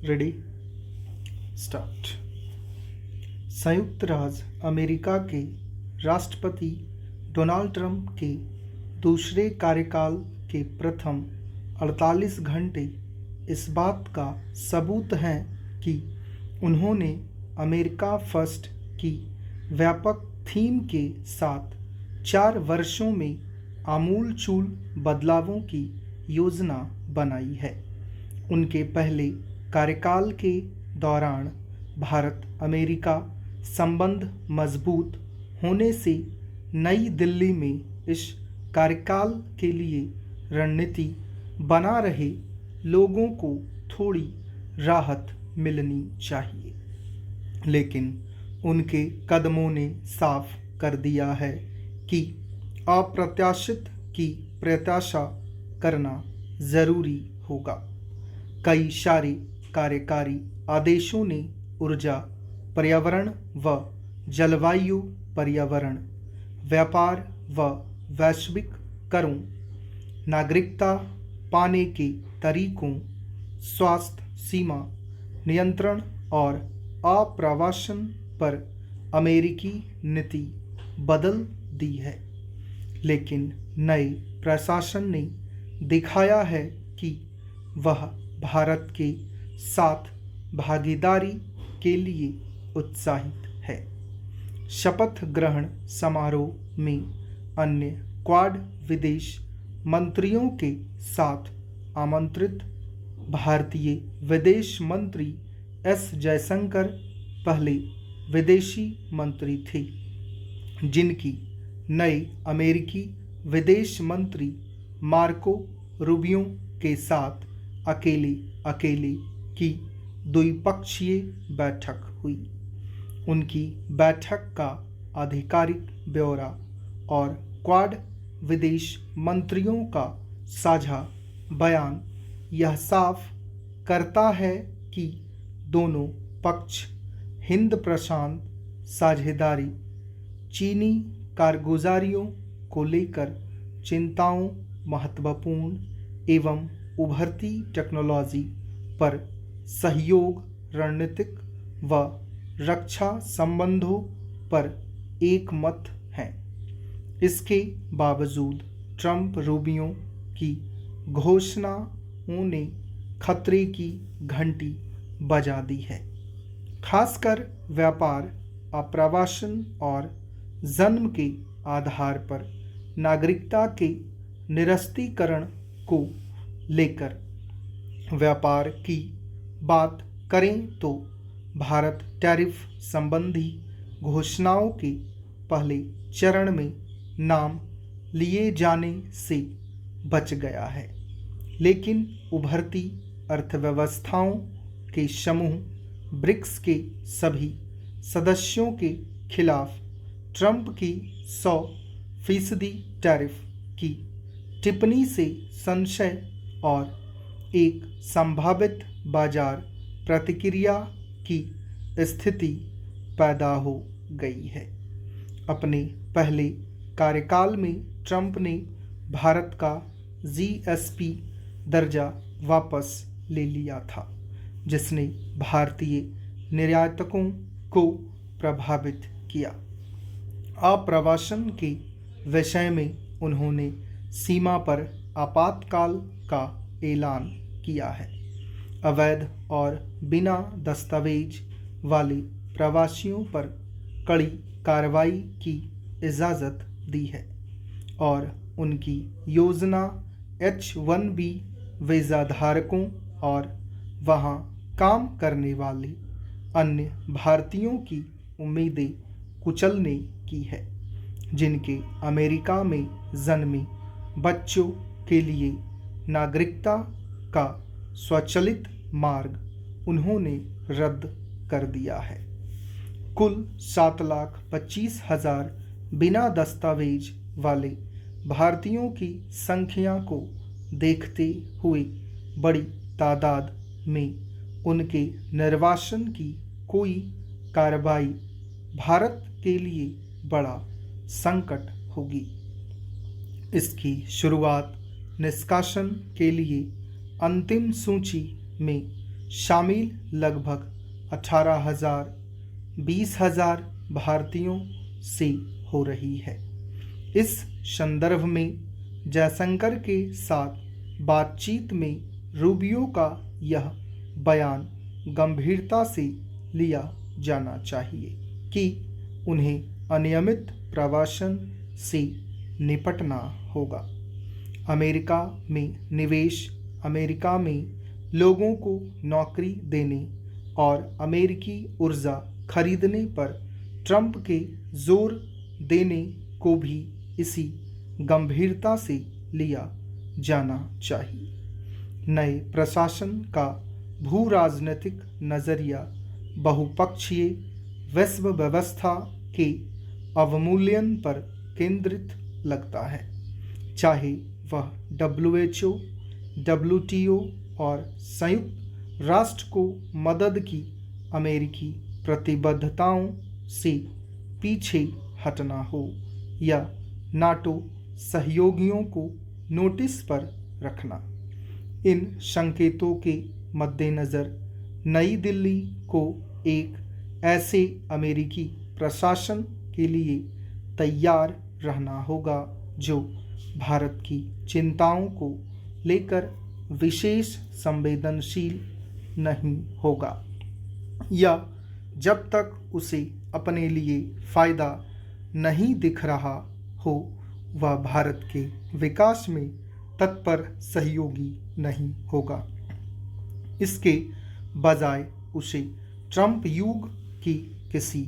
Ready start. संयुक्त राज्य America के राष्ट्रपति डोनाल्ड ट्रंप के दूसरे कार्यकाल के प्रथम 48 घंटे इस बात का सबूत हैं कि उन्होंने अमेरिका फर्स्ट की व्यापक थीम के साथ 4 वर्षों में आमूल-चूल बदलावों की योजना बनाई है। उनके पहले कार्यकाल के दौरान भारत अमेरिका संबंध मजबूत होने से नई दिल्ली में इस कार्यकाल के लिए रणनीति बना रहे लोगों को थोड़ी राहत मिलनी चाहिए, लेकिन उनके कदमों ने साफ कर दिया है कि अप्रत्याशित की प्रत्याशा करना जरूरी होगा। कई सारे कार्यकारी आदेशों ने ऊर्जा, पर्यावरण व जलवायु पर्यावरण, व्यापार व वैश्विक करों, नागरिकता पाने के तरीकों, स्वास्थ्य सीमा नियंत्रण और आप्रवासन पर अमेरिकी नीति बदल दी है। लेकिन नए प्रशासन ने दिखाया है कि वह भारत के साथ भागीदारी के लिए उत्साहित है। शपथ ग्रहण समारोह में अन्य क्वाड विदेश मंत्रियों के साथ आमंत्रित भारतीय विदेश मंत्री एस जयशंकर पहले विदेशी मंत्री थे, जिनकी नए अमेरिकी विदेश मंत्री मार्को रूबियो के साथ अकेले की द्विपक्षीय बैठक हुई। उनकी बैठक का आधिकारिक ब्यौरा और क्वाड विदेश मंत्रियों का साझा बयान यह साफ करता है कि दोनों पक्ष हिंद प्रशांत साझेदारी, चीनी कारगुजारियों को लेकर चिंताओं, महत्वपूर्ण एवं उभरती टेक्नोलॉजी पर सहयोग, रणनीतिक व रक्षा संबंधों पर एकमत हैं। इसके बावजूद ट्रंप रूबियो की घोषणाओं ने खतरे की घंटी बजा दी है, खासकर व्यापार, आप्रवासन और जन्म के आधार पर नागरिकता के निरस्तीकरण को लेकर। व्यापार की बात करें तो भारत टैरिफ संबंधी घोषणाओं के पहले चरण में नाम लिए जाने से बच गया है, लेकिन उभरती अर्थव्यवस्थाओं के समूह ब्रिक्स के सभी सदस्यों के खिलाफ ट्रंप की 100% टैरिफ की टिप्पणी से संशय और एक संभावित बाजार प्रतिक्रिया की स्थिति पैदा हो गई है। अपने पहले कार्यकाल में ट्रंप ने भारत का जीएसपी दर्जा वापस ले लिया था, जिसने भारतीय निर्यातकों को प्रभावित किया। आप्रवासन के विषय में उन्होंने सीमा पर आपातकाल का ऐलान किया है। अवैध और बिना दस्तावेज वाले प्रवासियों पर कड़ी कार्रवाई की इजाज़त दी है और उनकी योजना H-1B वीज़ा धारकों और वहां काम करने वाले अन्य भारतीयों की उम्मीदें कुचलने की है, जिनके अमेरिका में जन्मे बच्चों के लिए नागरिकता का स्वचालित मार्ग उन्होंने रद्द कर दिया है। कुल 7,25,000 बिना दस्तावेज वाले भारतीयों की संख्या को देखते हुए बड़ी तादाद में उनके निर्वासन की कोई कार्रवाई भारत के लिए बड़ा संकट होगी। इसकी शुरुआत निष्कासन के लिए अंतिम सूची में शामिल लगभग 18,000 20,000 भारतीयों से हो रही है। इस संदर्भ में जयशंकर के साथ बातचीत में रूबियो का यह बयान गंभीरता से लिया जाना चाहिए कि उन्हें अनियमित प्रवासन से निपटना होगा। अमेरिका में निवेश, अमेरिका में लोगों को नौकरी देने और अमेरिकी ऊर्जा खरीदने पर ट्रंप के जोर देने को भी इसी गंभीरता से लिया जाना चाहिए। नए प्रशासन का भू राजनीतिक नज़रिया बहुपक्षीय विश्व व्यवस्था के अवमूल्यन पर केंद्रित लगता है, चाहे वह WHO, WTO और संयुक्त राष्ट्र को मदद की अमेरिकी प्रतिबद्धताओं से पीछे हटना हो या नाटो सहयोगियों को नोटिस पर रखना। इन संकेतों के मद्देनज़र नई दिल्ली को एक ऐसे अमेरिकी प्रशासन के लिए तैयार रहना होगा जो भारत की चिंताओं को लेकर विशेष संवेदनशील नहीं होगा या जब तक उसे अपने लिए फ़ायदा नहीं दिख रहा हो वह भारत के विकास में तत्पर सहयोगी नहीं होगा। इसके बजाय उसे ट्रंप युग की किसी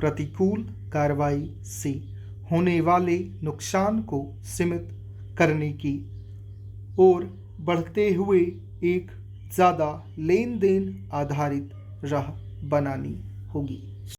प्रतिकूल कार्रवाई से होने वाले नुकसान को सीमित करने की ओर बढ़ते हुए एक ज़्यादा लेन देन आधारित राह बनानी होगी।